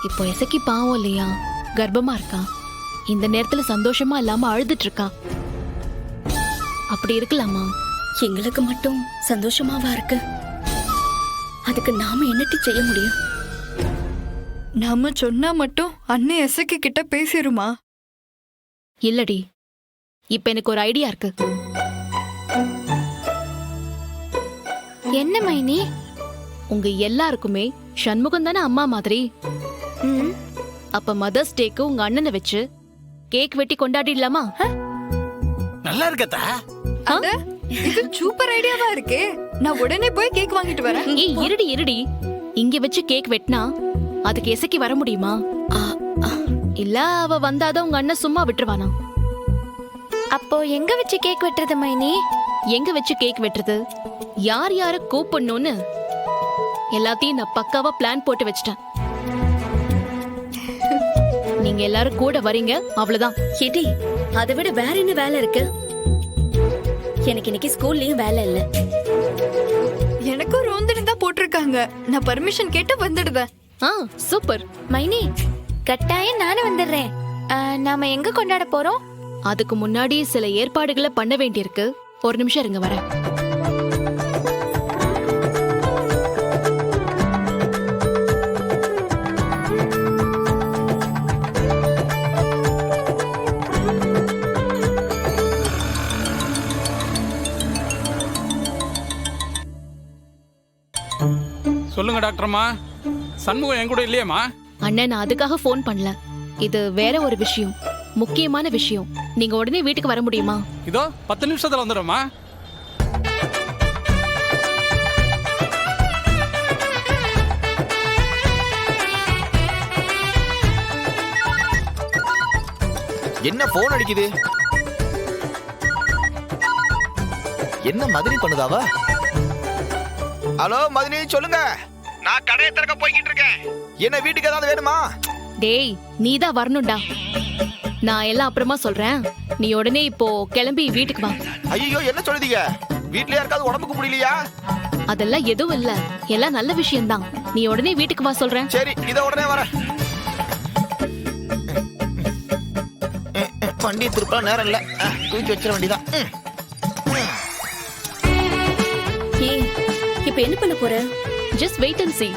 இப்போ இசைக்கு பாவம் இல்லையா, கர்ப்பமா இருக்கா. இந்த நேரத்துல சந்தோஷமா இல்லாம அழுதுட்டு இருக்கா. அப்படி இருக்கலாமா? எங்களுக்கு மட்டும் சந்தோஷமாவா இருக்கு? அதுக்கு நாம என்னட்டி செய்ய முடியும்? நாம சொன்னா மட்டும் அண்ணே எசக்கி கிட்ட பேசிருமா? இல்லடி, இப்ப எனக்கு ஒரு ஐடியா இருக்கு. என்ன மைனி? உங்க எல்லாருக்குமே சண்முகம் தானே அம்மா மாதிரி. அப்ப மதர்ஸ் டேக்கு உங்க அண்ணனை வச்சு கேக் வெட்டி கொண்டாடிடலாமா? நல்லா இருக்கத்தா. அட, இது சூப்பர் ஐடியாவா இருக்கே. நான் உடனே போய் கேக் வாங்கிட்டு வரேன். ஏய், இருடி. இங்க வச்சு கேக் வெட்டினா அதுக்கு இசைக்கு வர முடியுமா? இல்ல அவ வந்தாதான் உங்க அண்ணன் சும்மா விட்டுருவானா? அப்போ எங்க வச்சு கேக் வெட்டுறது மைனி? எங்க வச்சு கேக் வெட்டுறது, யார் யார கூப்பிடணும்னு எல்லாத்தையும் நான் பக்காவா பிளான் போட்டு வச்சிட்டேன். நீங்க எல்லாரும் கூட வரீங்க, அவ்வளவுதான். எடி, அதை விட வேற என்ன வேலை இருக்கு? எனக்கு இன்னைக்கு ஸ்கூல்லயும் வேலை இல்ல. எனக்கும் ரோந்தினி தான் போட்டிருக்காங்க. நான் பர்மிஷன் கேட்டு வந்துடுவேன். சூப்பர். மைனி, கட்டாயம் நானும் வந்துடுறேன். நாம எங்க கொண்டாட போறோம்? அதுக்கு முன்னாடி சில ஏற்பாடுகளை பண்ண வேண்டியிருக்கு. ஒரு நிமிஷம் இருங்க, வரேன். சொல்லுங்க டாக்டர்மா, சண்முகம் என் கூட இல்லையம்மா? அண்ணன், நான் அதுக்காக போன் பண்ணல. இது வேற ஒரு விஷயம், முக்கியமான விஷயம். நீங்க உடனே வீட்டுக்கு வர முடியுமா? இதோ 10 நிமிஷத்துல வந்துடும்மா. என்ன போன் அடிக்குது? என்ன மதினி பண்ணுதாவா? ஹலோ மதினி, சொல்லுங்க. நான் கடையை திறக்க போய்கிட்டு இருக்கேன். என்ன வீட்டுக்கு ஏதாவது வேணுமா? டேய், நீதான் வரணும்டா. நான் எல்லாம் அப்புறமா சொல்றேன். நீ உடனே இப்போ கிளம்பி வீட்டுக்கு வா. ஐயோ, என்ன சொல்லுதீங்க? வீட்ல யாருக்காவது உடம்புக்கு முடியலையா? அதெல்லாம் எதுவும் இல்ல, எல்லாம் நல்ல விஷயம்தான். நீ உடனே வீட்டுக்கு வா சொல்றேன். சரி, இத உடனே வரேன். வண்டி திருப்ப நேரம் இல்ல, தூக்கி வச்சிட வேண்டியதான். ஏய், இப்ப என்ன பண்ண போற? Just wait and see.